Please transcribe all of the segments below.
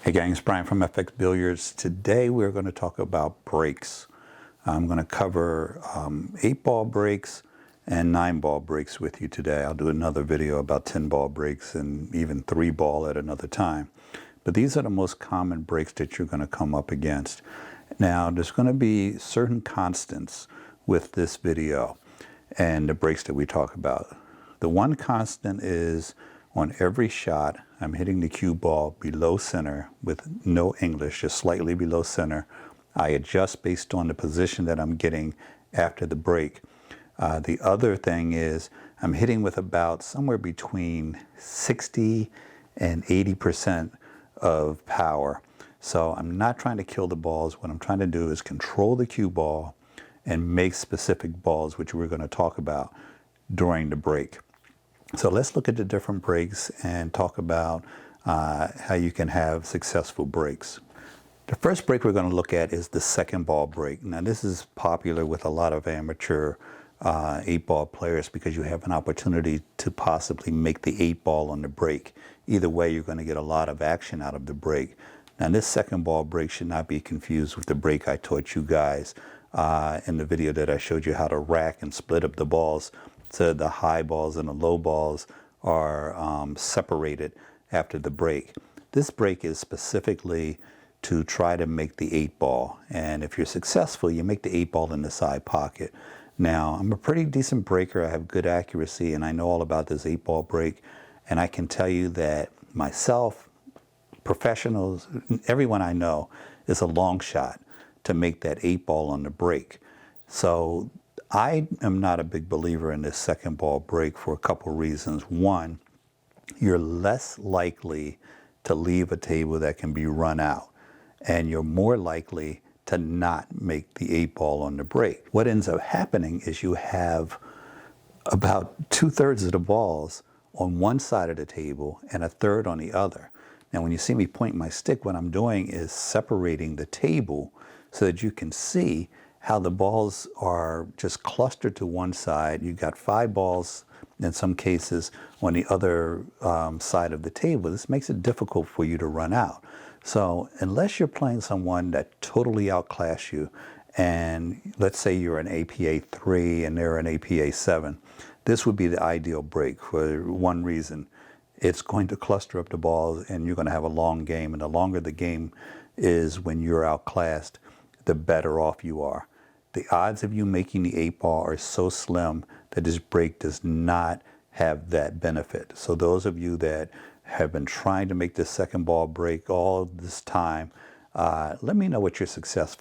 Hey gang, it's Brian from FX Billiards. Today we're going to talk about breaks. I'm going to cover 8-ball breaks and 9-ball breaks with you today. I'll do another video about 10-ball breaks and even 3-ball at another time. But these are the most common breaks that you're going to come up against. Now, there's going to be certain constants with this video and the breaks that we talk about. The one constant is on every shot, I'm hitting the cue ball below center with no English, just slightly below center. I adjust based on the position that I'm getting after the break. The other thing is I'm hitting with about somewhere between 60 and 80% of power. So I'm not trying to kill the balls. What I'm trying to do is control the cue ball and make specific balls, which we're going to talk about during the break. So let's look at the different breaks and talk about how you can have successful breaks. The first break we're going to look at is the second ball break. Now this is popular with a lot of amateur 8-ball players because you have an opportunity to possibly make the 8-ball on the break. Either way, you're going to get a lot of action out of the break. Now this second ball break should not be confused with the break I taught you guys in the video that I showed you how to rack and split up the balls. So the high balls and the low balls are separated after the break. This break is specifically to try to make the 8-ball. And if you're successful, you make the 8-ball in the side pocket. Now, I'm a pretty decent breaker. I have good accuracy, and I know all about this 8-ball break. And I can tell you that myself, professionals, everyone I know, is a long shot to make that 8-ball on the break. So I am not a big believer in this second ball break for a couple reasons. One, you're less likely to leave a table that can be run out, and you're more likely to not make the 8-ball on the break. What ends up happening is you have about 2/3 of the balls on one side of the table and a third on the other. Now when you see me point my stick, what I'm doing is separating the table so that you can see how the balls are just clustered to one side. You've got 5 balls in some cases on the other side of the table. This makes it difficult for you to run out. So unless you're playing someone that totally outclass you, and let's say you're an APA 3 and they're an APA 7, this would be the ideal break for one reason. It's going to cluster up the balls and you're going to have a long game, and the longer the game is when you're outclassed, the better off you are. The odds of you making the 8-ball are so slim that this break does not have that benefit. So those of you that have been trying to make this second ball break all this time, let me know what your success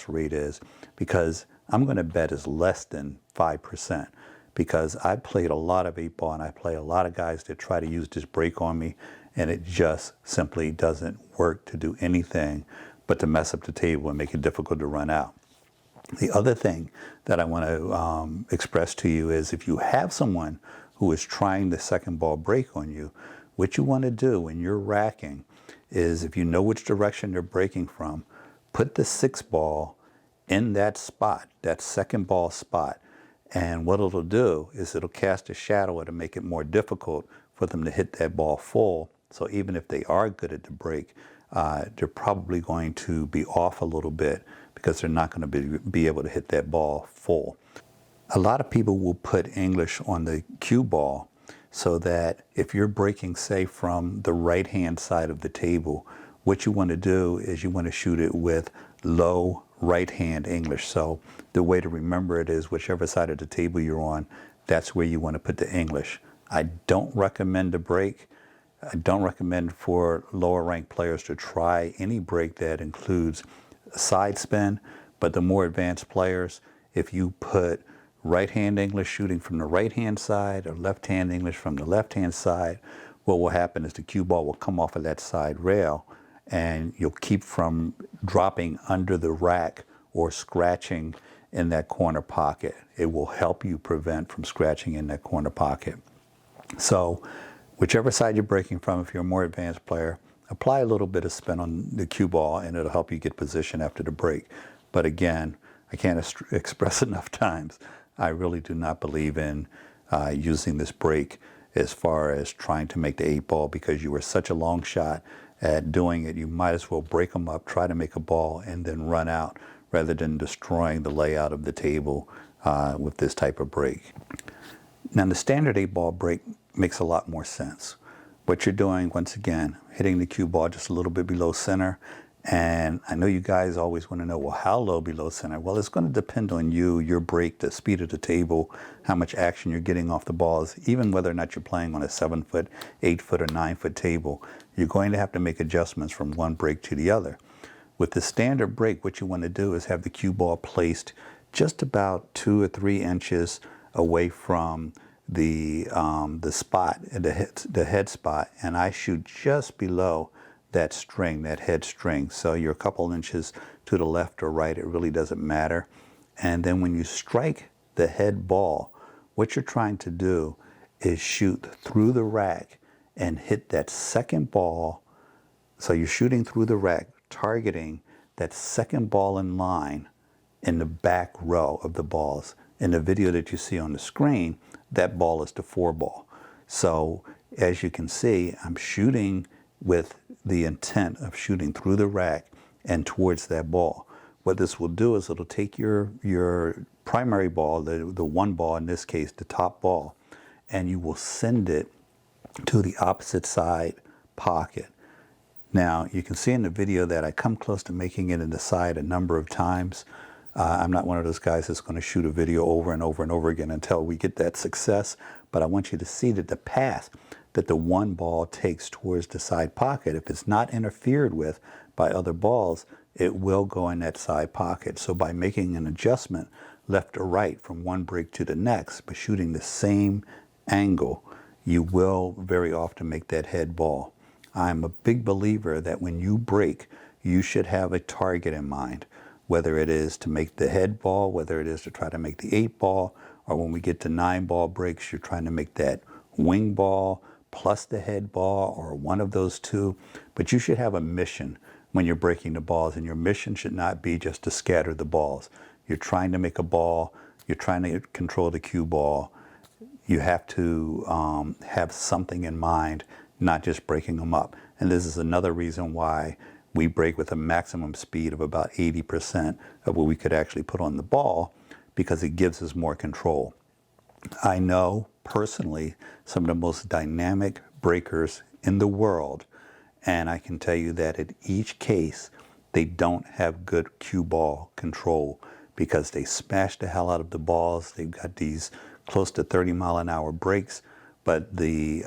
rate is, because I'm going to bet is less than 5%, because I played a lot of 8-ball and I play a lot of guys that try to use this break on me, and it just simply doesn't work to do anything but to mess up the table and make it difficult to run out. The other thing that I want to express to you is if you have someone who is trying the second ball break on you, what you want to do when you're racking is, if you know which direction they're breaking from, put the 6-ball in that spot, that second ball spot. And what it'll do is it'll cast a shadow to make it more difficult for them to hit that ball full. So even if they are good at the break, they're probably going to be off a little bit because they're not going to be able to hit that ball full. A lot of people will put English on the cue ball so that if you're breaking, say, from the right-hand side of the table, what you want to do is you want to shoot it with low right-hand English. So the way to remember it is whichever side of the table you're on, that's where you want to put the English. I don't recommend a break. I don't recommend for lower ranked players to try any break that includes a side spin, but the more advanced players, if you put right-hand English shooting from the right-hand side or left-hand English from the left-hand side, what will happen is the cue ball will come off of that side rail and you'll keep from dropping under the rack or scratching in that corner pocket. It will help you prevent from scratching in that corner pocket. So whichever side you're breaking from, if you're a more advanced player, apply a little bit of spin on the cue ball and it'll help you get position after the break. But again, I can't express enough times, I really do not believe in using this break as far as trying to make the 8-ball, because you were such a long shot at doing it, you might as well break them up, try to make a ball, and then run out rather than destroying the layout of the table with this type of break. Now, the standard 8-ball break makes a lot more sense. What you're doing, once again, hitting the cue ball just a little bit below center. And I know you guys always want to know, well, how low below center? Well, it's going to depend on you, your break, the speed of the table, how much action you're getting off the balls, even whether or not you're playing on a 7-foot, 8-foot, or 9-foot table. You're going to have to make adjustments from one break to the other. With the standard break, what you want to do is have the cue ball placed just about 2 or 3 inches away from the spot, the head spot, and I shoot just below that string, that head string. So you're a couple inches to the left or right, it really doesn't matter. And then when you strike the head ball, what you're trying to do is shoot through the rack and hit that second ball. So you're shooting through the rack, targeting that second ball in line in the back row of the balls. In the video that you see on the screen, that ball is the 4-ball. So as you can see, I'm shooting with the intent of shooting through the rack and towards that ball. What this will do is it'll take your primary ball, the 1 ball in this case, the top ball, and you will send it to the opposite side pocket. Now, you can see in the video that I come close to making it in the side a number of times. I'm not one of those guys that's going to shoot a video over and over and over again until we get that success, but I want you to see that the path that the 1 ball takes towards the side pocket, if it's not interfered with by other balls, it will go in that side pocket. So by making an adjustment left or right from one break to the next, but shooting the same angle, you will very often make that head ball. I'm a big believer that when you break, you should have a target in mind, whether it is to make the head ball, whether it is to try to make the 8-ball, or when we get to 9-ball breaks, you're trying to make that wing ball plus the head ball, or one of those two. But you should have a mission when you're breaking the balls, and your mission should not be just to scatter the balls. You're trying to make a ball, you're trying to control the cue ball. You have to have something in mind, not just breaking them up. And this is another reason why we break with a maximum speed of about 80% of what we could actually put on the ball, because it gives us more control. I know personally some of the most dynamic breakers in the world, and I can tell you that in each case they don't have good cue ball control because they smash the hell out of the balls. They've got these close to 30-mile-an-hour breaks, but the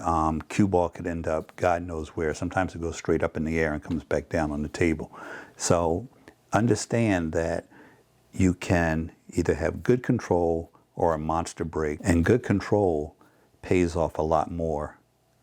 cue ball could end up God knows where. Sometimes it goes straight up in the air and comes back down on the table. So understand that you can either have good control or a monster break, and good control pays off a lot more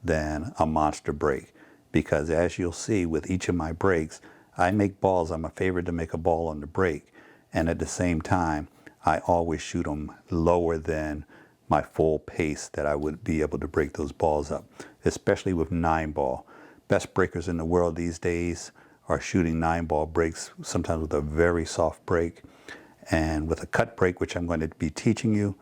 than a monster break, because as you'll see with each of my breaks, I make balls. I'm a favorite to make a ball on the break, and at the same time I always shoot them lower than my full pace that I would be able to break those balls up, especially with 9-ball. Best breakers in the world these days are shooting 9-ball breaks, sometimes with a very soft break and with a cut break, which I'm going to be teaching you.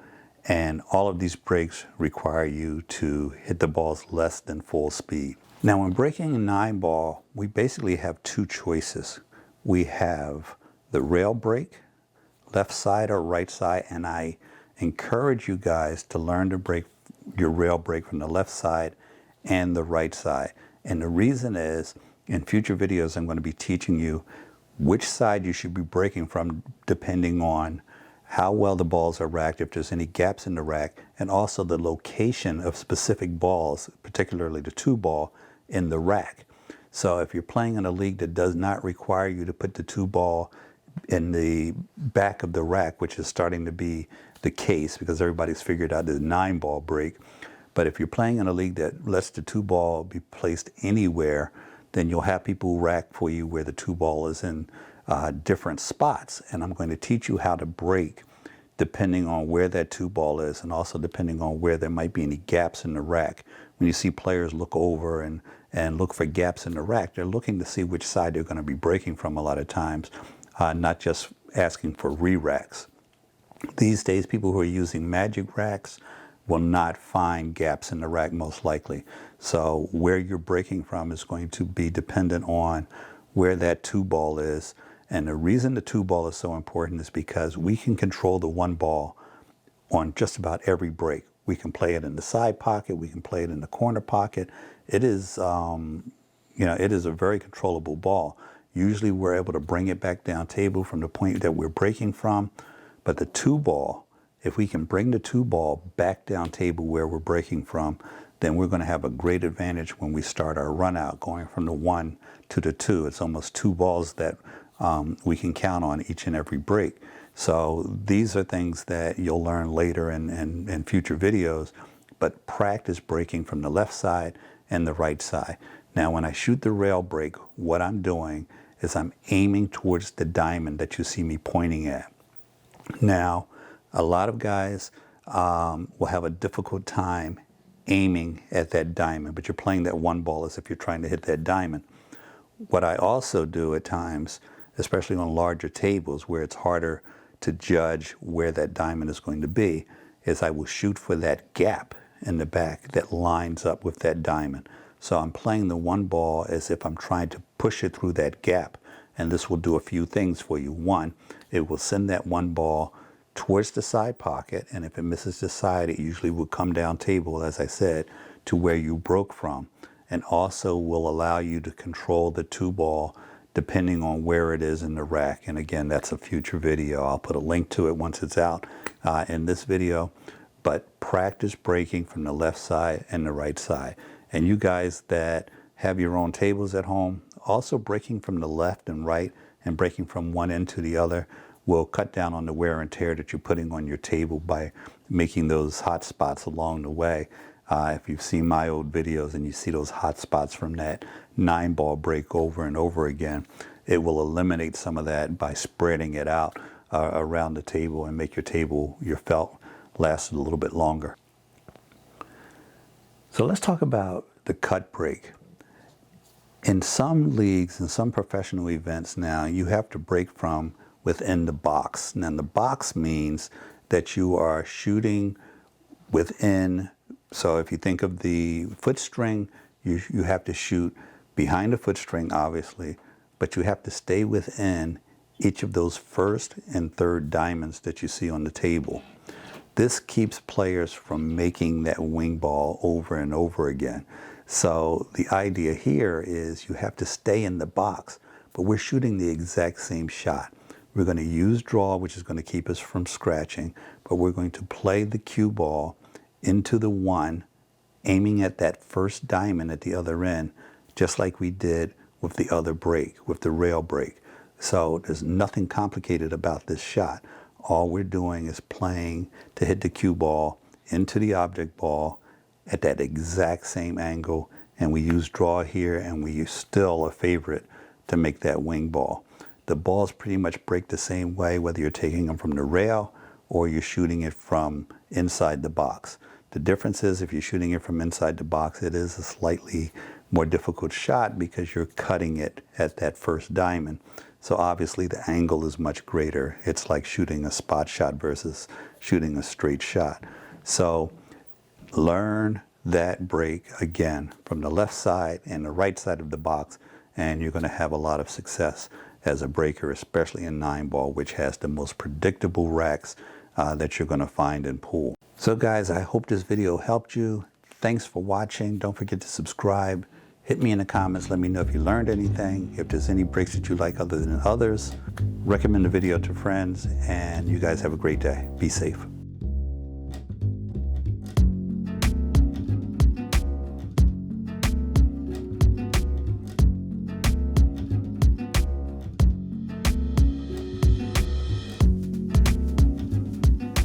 And all of these breaks require you to hit the balls less than full speed. Now, when breaking a 9-ball, we basically have 2 choices. We have the rail break, left side or right side, and I encourage you guys to learn to break your rail break from the left side and the right side. And the reason is, in future videos, I'm going to be teaching you which side you should be breaking from depending on how well the balls are racked, if there's any gaps in the rack, and also the location of specific balls, particularly the 2-ball, in the rack. So if you're playing in a league that does not require you to put the 2-ball in the back of the rack, which is starting to be the case because everybody's figured out the 9-ball break. But if you're playing in a league that lets the 2-ball be placed anywhere, then you'll have people rack for you where the 2-ball is in different spots. And I'm going to teach you how to break depending on where that 2-ball is, and also depending on where there might be any gaps in the rack. When you see players look over and look for gaps in the rack, they're looking to see which side they're going to be breaking from a lot of times, not just asking for re-racks. These days, people who are using magic racks, will not find gaps in the rack most likely. So where you're breaking from is going to be dependent on where that two ball is. And the reason the two ball is so important is because we can control the one ball on just about every break. We can play it in the side pocket, we can play it in the corner pocket. It is, it is a very controllable ball. Usually we're able to bring it back down table from the point that we're breaking from. But the two ball, if we can bring the two ball back down table where we're breaking from, then we're going to have a great advantage when we start our run out, going from the one to the two. It's almost two balls that we can count on each and every break. So these are things that you'll learn later in future videos, but practice breaking from the left side and the right side. Now, when I shoot the rail break, what I'm doing is I'm aiming towards the diamond that you see me pointing at. Now, a lot of guys will have a difficult time aiming at that diamond, but you're playing that one ball as if you're trying to hit that diamond. What I also do at times, especially on larger tables where it's harder to judge where that diamond is going to be, is I will shoot for that gap in the back that lines up with that diamond. So I'm playing the one ball as if I'm trying to push it through that gap. And this will do a few things for you. One, it will send that one ball towards the side pocket, and if it misses the side, it usually will come down table, as I said, to where you broke from. And also will allow you to control the two ball depending on where it is in the rack. And again, that's a future video. I'll put a link to it once it's out in this video. But practice breaking from the left side and the right side. And you guys that have your own tables at home, also breaking from the left and right and breaking from one end to the other will cut down on the wear and tear that you're putting on your table by making those hot spots along the way. If you've seen my old videos and you see those hot spots from that 9-ball break over and over again, it will eliminate some of that by spreading it out around the table and make your felt last a little bit longer. So let's talk about the cut break. In some leagues, in some professional events now, you have to break from within the box. Now the box means that you are shooting within. So if you think of the foot string, you have to shoot behind the foot string, obviously, but you have to stay within each of those first and third diamonds that you see on the table. This keeps players from making that wing ball over and over again. So the idea here is you have to stay in the box, but we're shooting the exact same shot. We're going to use draw, which is going to keep us from scratching, but we're going to play the cue ball into the one, aiming at that first diamond at the other end, just like we did with the other break, with the rail break. So there's nothing complicated about this shot. All we're doing is playing to hit the cue ball into the object ball at that exact same angle, and we use draw here, and we use still a favorite to make that wing ball. The balls pretty much break the same way, whether you're taking them from the rail or you're shooting it from inside the box. The difference is if you're shooting it from inside the box, it is a slightly more difficult shot because you're cutting it at that first diamond. So obviously the angle is much greater. It's like shooting a spot shot versus shooting a straight shot. So learn that break again from the left side and the right side of the box, and you're going to have a lot of success as a breaker, especially in 9-ball, which has the most predictable racks that you're going to find in pool. So guys, I hope this video helped you. Thanks for watching. Don't forget to subscribe. Hit me in the comments. Let me know if you learned anything. If there's any breaks that you like other than others. Recommend the video to friends, and you guys have a great day. Be safe.